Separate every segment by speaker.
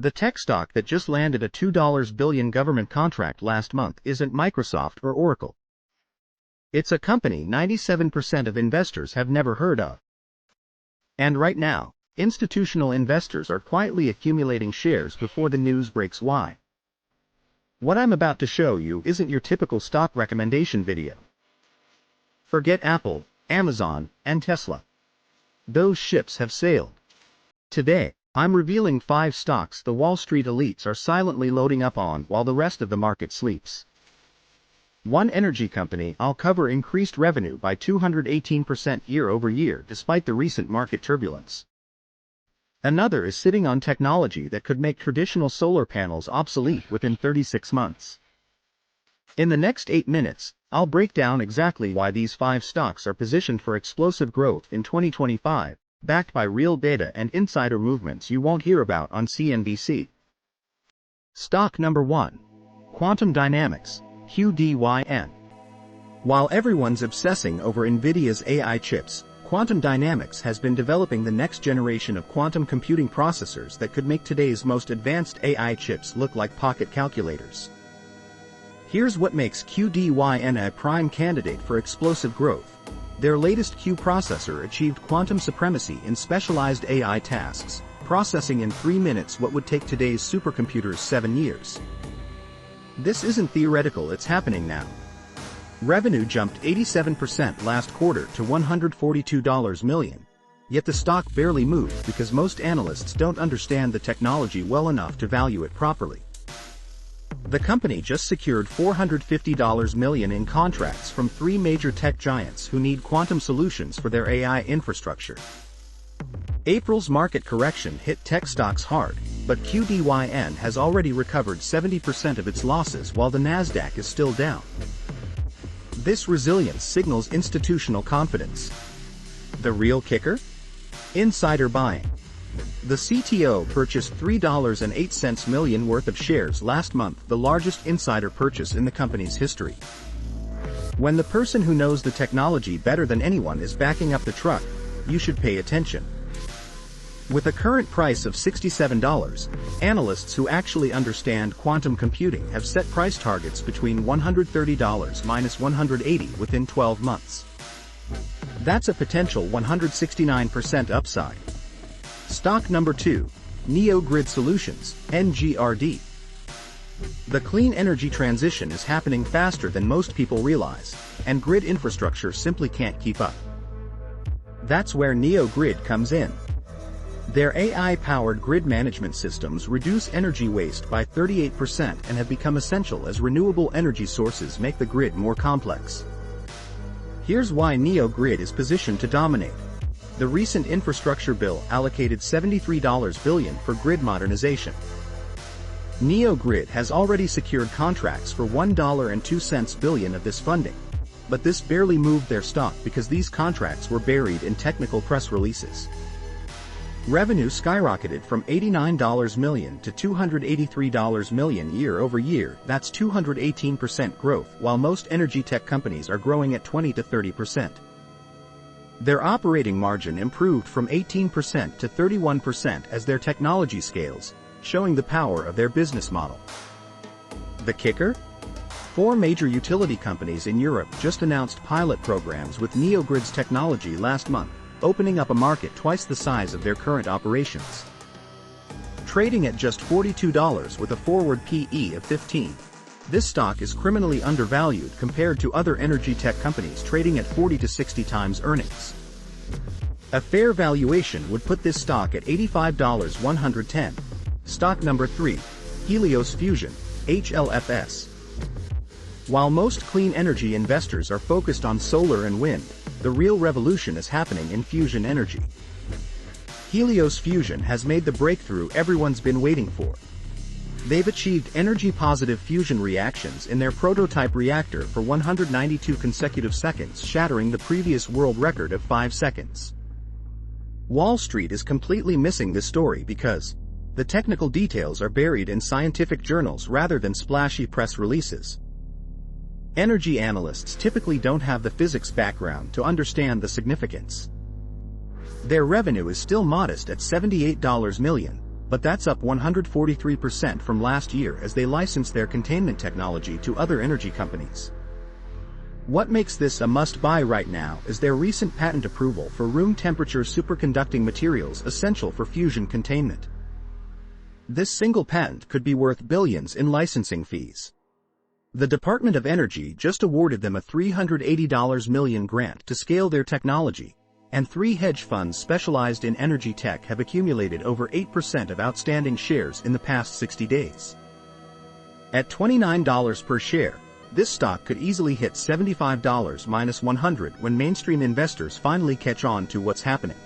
Speaker 1: The tech stock that just landed a $2 billion government contract last month isn't Microsoft or Oracle. It's a company 97% of investors have never heard of. And right now, institutional investors are quietly accumulating shares before the news breaks why. What I'm about to show you isn't your typical stock recommendation video. Forget Apple, Amazon, and Tesla. Those ships have sailed. Today, I'm revealing 5 stocks the Wall Street elites are silently loading up on while the rest of the market sleeps. One energy company I'll cover increased revenue by 218% year-over-year despite the recent market turbulence. Another is sitting on technology that could make traditional solar panels obsolete within 36 months. In the next 8 minutes, I'll break down exactly why these 5 stocks are positioned for explosive growth in 2025, backed by real data and insider movements you won't hear about on CNBC. Stock number 1. Quantum Dynamics, QDYN. While everyone's obsessing over NVIDIA's AI chips, Quantum Dynamics has been developing the next generation of quantum computing processors that could make today's most advanced AI chips look like pocket calculators. Here's what makes QDYN a prime candidate for explosive growth. Their latest Q processor achieved quantum supremacy in specialized AI tasks, processing in 3 minutes what would take today's supercomputers 7 years. This isn't theoretical, it's happening now. Revenue jumped 87% last quarter to $142 million, yet the stock barely moved because most analysts don't understand the technology well enough to value it properly. The company just secured $450 million in contracts from 3 major tech giants who need quantum solutions for their AI infrastructure. April's market correction hit tech stocks hard, but QDYN has already recovered 70% of its losses while the Nasdaq is still down. This resilience signals institutional confidence. The real kicker? Insider buying. The CTO purchased $3.08 million worth of shares last month, the largest insider purchase in the company's history. When the person who knows the technology better than anyone is backing up the truck, you should pay attention. With a current price of $67, analysts who actually understand quantum computing have set price targets between $130 minus $180 within 12 months. That's a potential 169% upside. Stock number 2, Neo Grid Solutions, NGRD. The clean energy transition is happening faster than most people realize, and grid infrastructure simply can't keep up. That's where Neo Grid comes in. Their AI-powered grid management systems reduce energy waste by 38% and have become essential as renewable energy sources make the grid more complex. Here's why Neo Grid is positioned to dominate. The recent infrastructure bill allocated $73 billion for grid modernization. Neo Grid has already secured contracts for $1.02 billion of this funding, but this barely moved their stock because these contracts were buried in technical press releases. Revenue skyrocketed from $89 million to $283 million year-over-year. That's 218% growth, while most energy tech companies are growing at 20 to 30%. Their operating margin improved from 18% to 31% as their technology scales, showing the power of their business model. The kicker? 4 major utility companies in Europe just announced pilot programs with NeoGrid's technology last month, opening up a market twice the size of their current operations. Trading at just $42 with a forward PE of 15, this stock is criminally undervalued compared to other energy tech companies trading at 40 to 60 times earnings. A fair valuation would put this stock at $85.110. Stock number 3, Helios Fusion, HLFS. While most clean energy investors are focused on solar and wind, the real revolution is happening in fusion energy. Helios Fusion has made the breakthrough everyone's been waiting for. They've achieved energy-positive fusion reactions in their prototype reactor for 192 consecutive seconds, shattering the previous world record of 5 seconds. Wall Street is completely missing this story because the technical details are buried in scientific journals rather than splashy press releases. Energy analysts typically don't have the physics background to understand the significance. Their revenue is still modest at $78 million, but that's up 143% from last year as they licensed their containment technology to other energy companies. What makes this a must-buy right now is their recent patent approval for room-temperature superconducting materials essential for fusion containment. This single patent could be worth billions in licensing fees. The Department of Energy just awarded them a $380 million grant to scale their technology, and 3 hedge funds specialized in energy tech have accumulated over 8% of outstanding shares in the past 60 days. At $29 per share, this stock could easily hit $75 minus 100 when mainstream investors finally catch on to what's happening.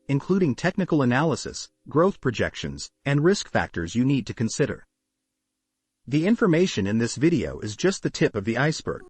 Speaker 1: Including technical analysis, growth projections, and risk factors you need to consider. The information in this video is just the tip of the iceberg.